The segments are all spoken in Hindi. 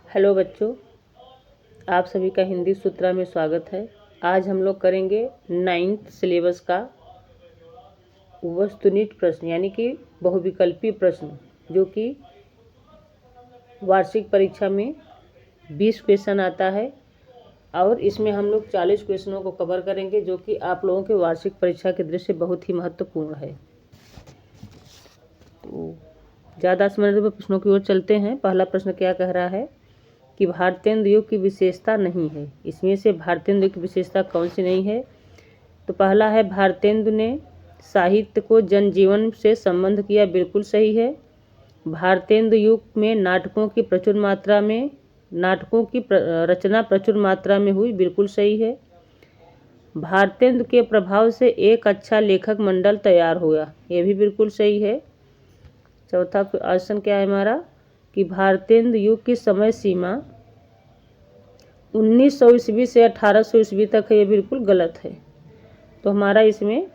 हेलो बच्चों, आप सभी का हिंदी सूत्रा में स्वागत है। आज हम लोग करेंगे 9th सिलेबस का वस्तुनिष्ठ प्रश्न यानी कि बहुविकल्पीय प्रश्न, जो कि वार्षिक परीक्षा में 20 क्वेश्चन आता है और इसमें हम लोग 40 क्वेश्चनों को कवर करेंगे, जो कि आप लोगों के वार्षिक परीक्षा के दृष्टि से बहुत ही महत्वपूर्ण है। तो ज़्यादा समय प्रश्नों की ओर चलते हैं। पहला प्रश्न क्या कह रहा है कि भारतेंदु युग की विशेषता नहीं है। इसमें से भारतेंदु युग की विशेषता कौन सी नहीं है? तो पहला है, भारतेंदु ने साहित्य को जनजीवन से संबंध किया। बिल्कुल सही है। भारतेंदु युग में नाटकों की रचना प्रचुर मात्रा में हुई। बिल्कुल सही है। भारतेंदु के प्रभाव से एक अच्छा लेखक मंडल तैयार हुआ। ये भी बिल्कुल सही है। चौथा क्वेश्चन क्या है हमारा कि भारतेंदु युग की समय सीमा 1900 ईस्वी से 1800 ईस्वी तक है। ये बिल्कुल गलत है। तो हमारा इसमें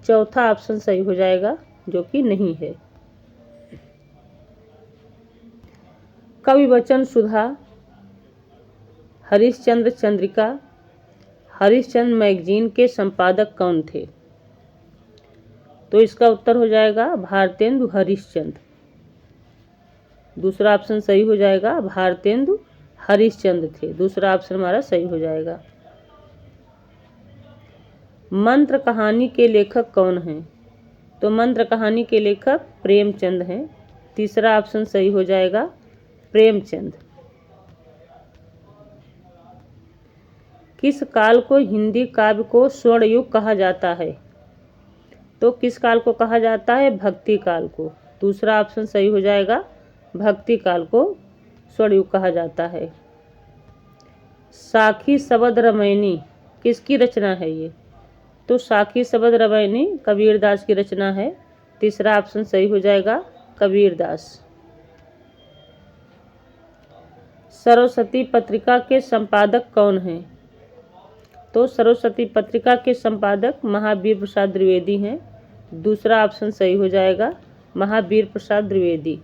चौथा ऑप्शन सही हो जाएगा, जो कि नहीं है। कवि वचन सुधा, हरिश्चंद्र चंद्रिका, हरिश्चंद्र मैगजीन के संपादक कौन थे? तो इसका उत्तर हो जाएगा भारतेंदु हरिश्चंद्र। दूसरा ऑप्शन सही हो जाएगा, भारतेंदु हरिश्चंद्र थे। दूसरा ऑप्शन हमारा सही हो जाएगा। मंत्र कहानी के लेखक कौन हैं? तो मंत्र कहानी के लेखक प्रेमचंद हैं। तीसरा ऑप्शन सही हो जाएगा, प्रेमचंद। किस काल को हिंदी काव्य को स्वर्ण युग कहा जाता है? तो किस काल को कहा जाता है? भक्ति काल को। दूसरा ऑप्शन सही हो जाएगा, भक्ति काल को स्वर्ण युग कहा जाता है। साखी शबद रामायणी किसकी रचना है ये? तो साखी शबद रामायणी कबीरदास की रचना है। तीसरा ऑप्शन सही हो जाएगा, कबीरदास। सरस्वती पत्रिका के संपादक कौन हैं? तो सरस्वती पत्रिका के संपादक महावीर प्रसाद द्विवेदी हैं। दूसरा ऑप्शन सही हो जाएगा, महावीर प्रसाद द्विवेदी।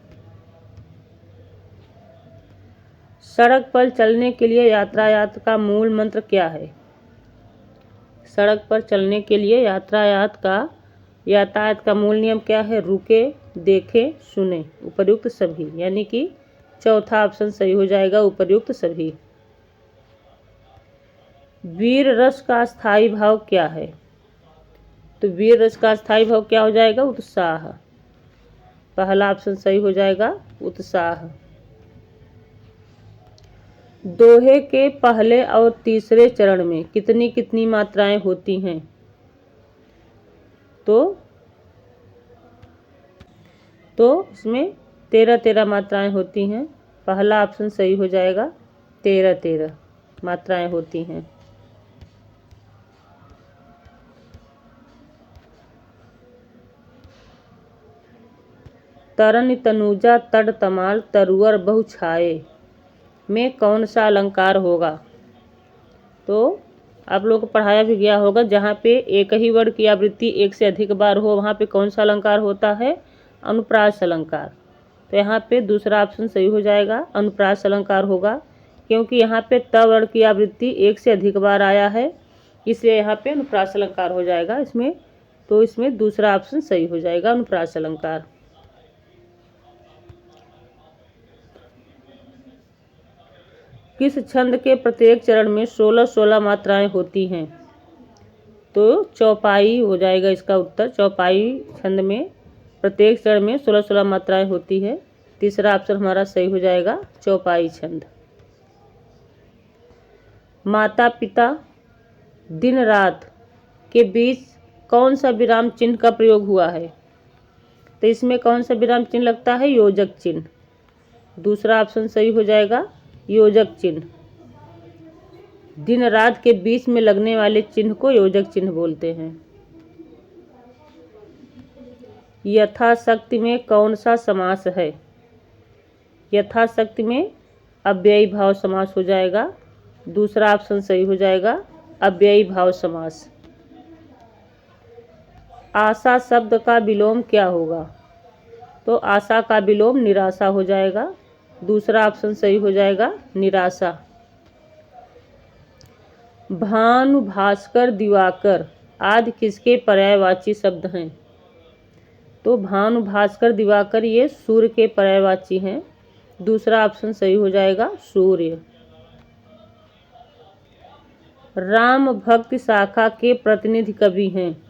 सड़क पर चलने के लिए यातायात का मूल मंत्र क्या है? सड़क पर चलने के लिए यातायात का मूल नियम क्या है? रुके, देखे, सुने, उपर्युक्त सभी। यानी कि चौथा ऑप्शन सही हो जाएगा, उपर्युक्त सभी। वीर रस का स्थायी भाव क्या है? तो वीर रस का स्थायी भाव क्या हो जाएगा? उत्साह। पहला ऑप्शन सही हो जाएगा, उत्साह। दोहे के पहले और तीसरे चरण में कितनी कितनी मात्राएं होती हैं? तो इसमें 13 मात्राएं होती हैं। पहला ऑप्शन सही हो जाएगा, 13 मात्राएं होती हैं। तरन तनुजा तड़ तमाल तरुअर बहु छाए में कौन सा अलंकार होगा? तो आप लोग को पढ़ाया भी गया होगा, जहाँ पे एक ही वर्ड की आवृत्ति एक से अधिक बार हो, वहाँ पे कौन सा अलंकार होता है? अनुप्रास अलंकार। तो यहाँ पे दूसरा ऑप्शन सही हो जाएगा, अनुप्रास अलंकार होगा, क्योंकि यहाँ पे त वर्ड की आवृत्ति एक से अधिक बार आया है, इसलिए यहाँ पे अनुप्रास अलंकार हो जाएगा इसमें। तो इसमें दूसरा ऑप्शन सही हो जाएगा, अनुप्रास अलंकार। किस छंद के प्रत्येक चरण में 16 मात्राएं होती हैं? तो चौपाई हो जाएगा इसका उत्तर। चौपाई छंद में प्रत्येक चरण में 16 मात्राएं होती है। तीसरा ऑप्शन हमारा सही हो जाएगा, चौपाई छंद। माता पिता दिन रात के बीच कौन सा विराम चिन्ह का प्रयोग हुआ है? तो इसमें कौन सा विराम चिन्ह लगता है? योजक चिन्ह। दूसरा ऑप्शन सही हो जाएगा, योजक चिन्ह। दिन रात के बीच में लगने वाले चिन्ह को योजक चिन्ह बोलते हैं। यथाशक्ति में कौन सा समास है? यथाशक्ति में अव्ययी भाव समास हो जाएगा। दूसरा ऑप्शन सही हो जाएगा, अव्ययी भाव समास। आशा शब्द का विलोम क्या होगा? तो आशा का विलोम निराशा हो जाएगा। दूसरा ऑप्शन सही हो जाएगा निराशा। भानु, भास्कर, दिवाकर आदि किसके पर्यायवाची शब्द हैं? तो भानु, भास्कर, दिवाकर ये सूर्य के पर्यायवाची हैं। दूसरा ऑप्शन सही हो जाएगा सूर्य। राम भक्ति शाखा के प्रतिनिधि कवि हैं?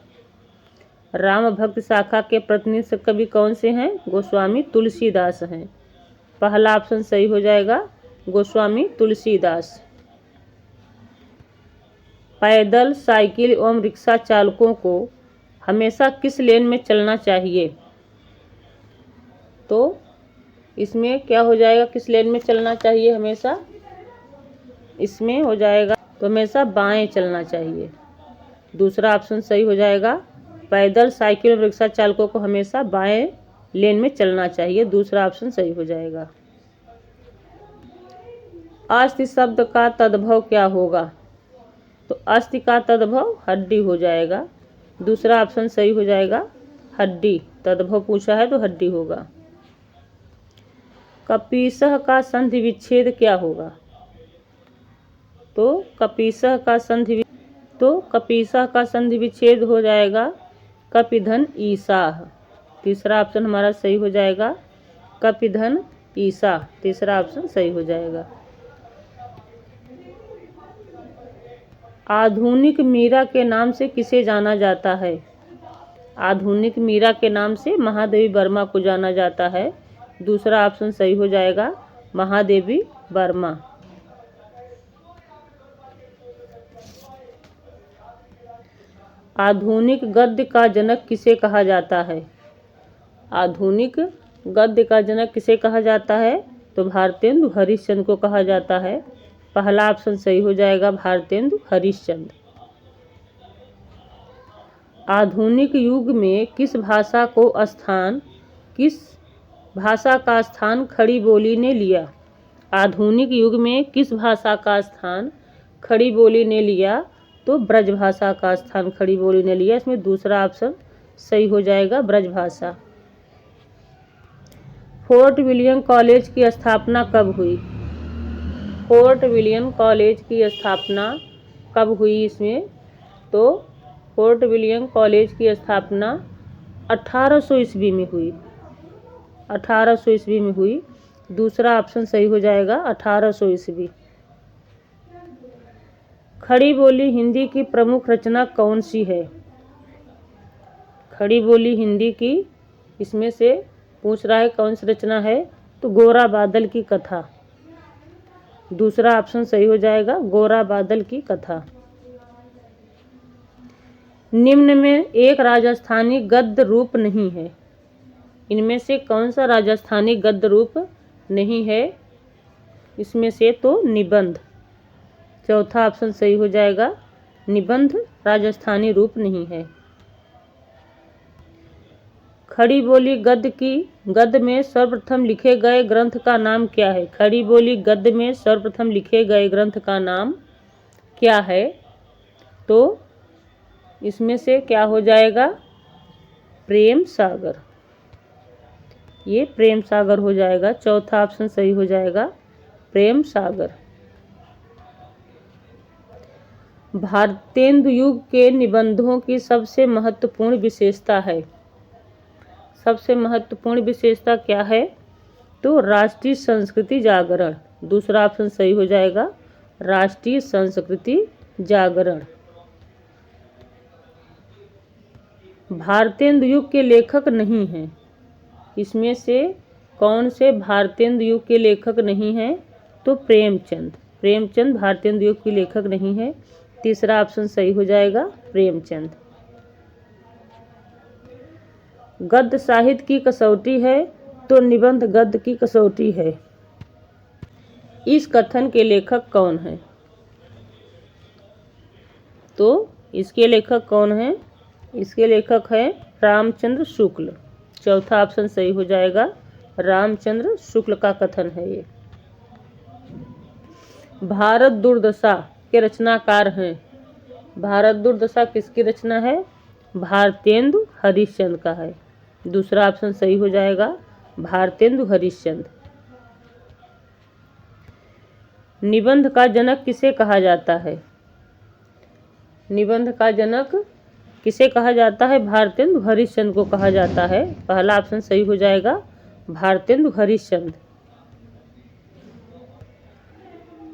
राम भक्ति शाखा के प्रतिनिधि कवि कौन से हैं? गोस्वामी तुलसीदास हैं। पहला ऑप्शन सही हो जाएगा गोस्वामी तुलसीदास। पैदल, साइकिल एवं रिक्शा चालकों को हमेशा किस लेन में चलना चाहिए? तो इसमें क्या हो जाएगा, किस लेन में चलना चाहिए हमेशा? इसमें हो जाएगा तो हमेशा बाएं चलना चाहिए। दूसरा ऑप्शन सही हो जाएगा पैदल, साइकिल और रिक्शा चालकों को हमेशा बाएं लेन में चलना चाहिए। दूसरा ऑप्शन सही हो जाएगा। अस्थि शब्द का तद्भव क्या होगा? तो अस्थि का तद्भव हड्डी हो जाएगा। दूसरा ऑप्शन सही हो जाएगा हड्डी। तद्भव पूछा है तो हड्डी होगा। कपीसह का संधि विच्छेद क्या होगा? तो कपीसह का संधि विच्छेद हो जाएगा कपिधन ईसाह। तीसरा ऑप्शन हमारा सही हो जाएगा कपिधन ईसा। तीसरा ऑप्शन सही हो जाएगा। आधुनिक मीरा के नाम से किसे जाना जाता है? आधुनिक मीरा के नाम से महादेवी वर्मा को जाना जाता है। दूसरा ऑप्शन सही हो जाएगा महादेवी वर्मा। आधुनिक गद्य का जनक किसे कहा जाता है? आधुनिक गद्य का जनक किसे कहा जाता है? तो भारतेंदु हरिश्चंद्र को कहा जाता है। पहला ऑप्शन सही हो जाएगा भारतेंदु हरिश्चंद्र। आधुनिक युग में किस भाषा का स्थान खड़ी बोली ने लिया? आधुनिक युग में किस भाषा का स्थान खड़ी बोली ने लिया? तो ब्रज भाषा का स्थान खड़ी बोली ने लिया। इसमें दूसरा ऑप्शन सही हो जाएगा ब्रज भाषा। फोर्ट विलियम कॉलेज की स्थापना कब हुई? फोर्ट विलियम कॉलेज की स्थापना कब हुई इसमें? तो फोर्ट विलियम कॉलेज की स्थापना 1800 ईस्वी में हुई। 1800 ईस्वी में हुई। दूसरा ऑप्शन सही हो जाएगा 1800 ईस्वी। खड़ी बोली हिंदी की प्रमुख रचना कौन सी है? खड़ी बोली हिंदी की इसमें से पूछ रहा है कौन सी रचना है? तो गोरा बादल की कथा। दूसरा ऑप्शन सही हो जाएगा गोरा बादल की कथा। निम्न में एक राजस्थानी गद्य रूप नहीं है। इनमें से कौन सा राजस्थानी गद्य रूप नहीं है इसमें से? तो निबंध। चौथा ऑप्शन सही हो जाएगा निबंध राजस्थानी रूप नहीं है। खड़ी बोली गद्य में सर्वप्रथम लिखे गए ग्रंथ का नाम क्या है? खड़ी बोली गद्य में सर्वप्रथम लिखे गए ग्रंथ का नाम क्या है? तो इसमें से क्या हो जाएगा? प्रेम सागर। ये प्रेम सागर हो जाएगा। चौथा ऑप्शन सही हो जाएगा प्रेम सागर। भारतेंदु युग के निबंधों की सबसे महत्वपूर्ण विशेषता है। सबसे महत्वपूर्ण विशेषता क्या है? तो राष्ट्रीय संस्कृति जागरण। दूसरा ऑप्शन सही हो जाएगा राष्ट्रीय संस्कृति जागरण। भारतेंदु युग के लेखक नहीं हैं। इसमें से कौन से भारतेंदु युग के लेखक नहीं हैं? तो प्रेमचंद। प्रेमचंद भारतेंदु युग के लेखक नहीं है। तीसरा ऑप्शन सही हो जाएगा प्रेमचंद। गद्य साहित्य की कसौटी है तो निबंध गद्य की कसौटी है। इस कथन के लेखक कौन है? तो इसके लेखक कौन है? इसके लेखक है रामचंद्र शुक्ल। चौथा ऑप्शन सही हो जाएगा रामचंद्र शुक्ल का कथन है ये। भारत दुर्दशा के रचनाकार हैं। भारत दुर्दशा किसकी रचना है? भारतेंदु हरिश्चंद्र का है। दूसरा ऑप्शन सही हो जाएगा भारतेंदु हरिश्चंद्र। निबंध का जनक किसे कहा जाता है? निबंध का जनक किसे कहा जाता है? भारतेंदु हरिश्चंद्र को कहा जाता है। पहला ऑप्शन सही हो जाएगा, भारतेंदु हरिश्चंद्र।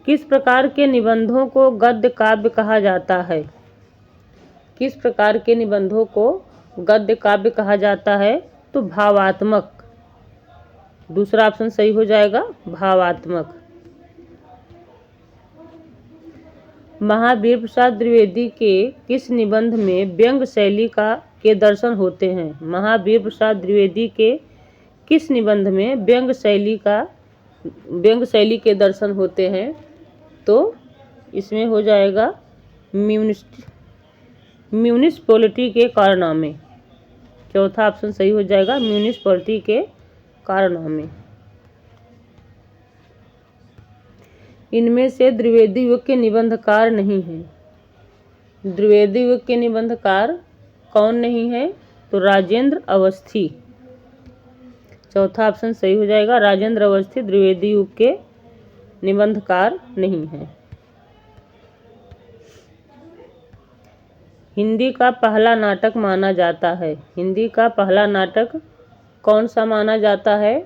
किस प्रकार के निबंधों को गद्य काव्य कहा जाता है? किस प्रकार के निबंधों को गद्य काव्य कहा जाता है? तो भावात्मक। दूसरा ऑप्शन सही हो जाएगा, भावात्मक। महावीर प्रसाद द्विवेदी के किस निबंध में व्यंग्य शैली के दर्शन होते हैं? महावीर प्रसाद द्विवेदी के किस निबंध में व्यंग्य शैली के दर्शन होते हैं? तो इसमें हो जाएगा म्युनिसिपैलिटी के कारनामे। चौथा ऑप्शन सही हो जाएगा, म्युनिसिपैलिटी के कारनामे। इनमें से द्विवेदी युग के निबंधकार नहीं हैं। द्विवेदी युग के निबंधकार कौन नहीं है? तो राजेंद्र अवस्थी। चौथा ऑप्शन सही हो जाएगा, राजेंद्र अवस्थी द्विवेदी युग के निबंधकार नहीं है। हिंदी का पहला नाटक माना जाता है। हिंदी का पहला नाटक कौन सा माना जाता है?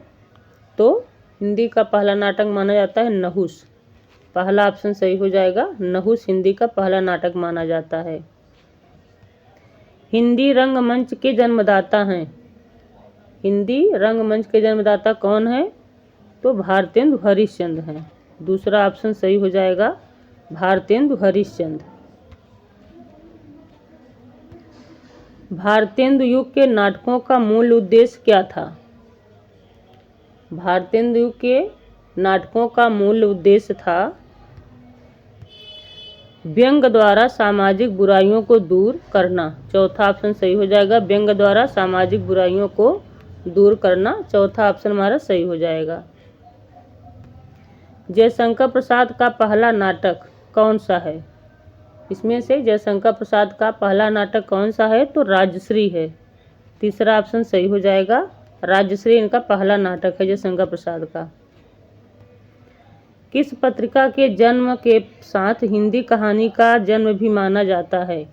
तो हिंदी का पहला नाटक माना जाता है नहुस। पहला ऑप्शन सही हो जाएगा, नहुस हिंदी का पहला नाटक माना जाता है। हिंदी रंगमंच के जन्मदाता हैं। हिंदी रंगमंच के जन्मदाता कौन है? तो भारतेंदु हरिश्चंद्र हैं। दूसरा ऑप्शन सही हो जाएगा, भारतेंदु हरिश्चंद्र। भारतेंदु युग के नाटकों का मूल उद्देश्य क्या था? भारतेंदु युग के नाटकों का मूल उद्देश्य था व्यंग्य द्वारा सामाजिक बुराइयों को दूर करना। चौथा ऑप्शन सही हो जाएगा, व्यंग्य द्वारा सामाजिक बुराइयों को दूर करना। चौथा ऑप्शन हमारा सही हो जाएगा। जयशंकर प्रसाद का पहला नाटक कौन सा है? इसमें से जयशंकर प्रसाद का पहला नाटक कौन सा है? तो राजश्री है। तीसरा ऑप्शन सही हो जाएगा, राजश्री इनका पहला नाटक है जयशंकर प्रसाद का। किस पत्रिका के जन्म के साथ हिंदी कहानी का जन्म भी माना जाता है?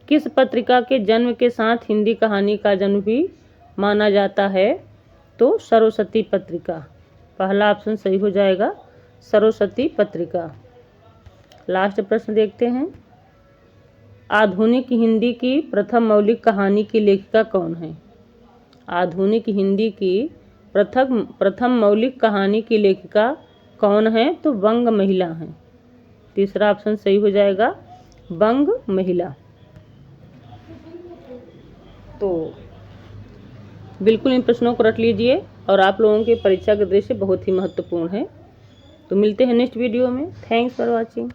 किस पत्रिका के जन्म के साथ हिंदी कहानी का जन्म भी माना जाता है? तो सरस्वती पत्रिका। पहला ऑप्शन सही हो जाएगा, सरस्वती पत्रिका। लास्ट प्रश्न देखते हैं। आधुनिक हिंदी की प्रथम मौलिक कहानी की लेखिका कौन है? आधुनिक हिंदी की प्रथम मौलिक कहानी की लेखिका कौन है? तो वंग महिला हैं। तीसरा ऑप्शन सही हो जाएगा, वंग महिला। तो बिल्कुल इन प्रश्नों को रट लीजिए और आप लोगों की परीक्षा की दृष्टि से बहुत ही महत्वपूर्ण है। तो मिलते हैं नेक्स्ट वीडियो में। Thanks for watching.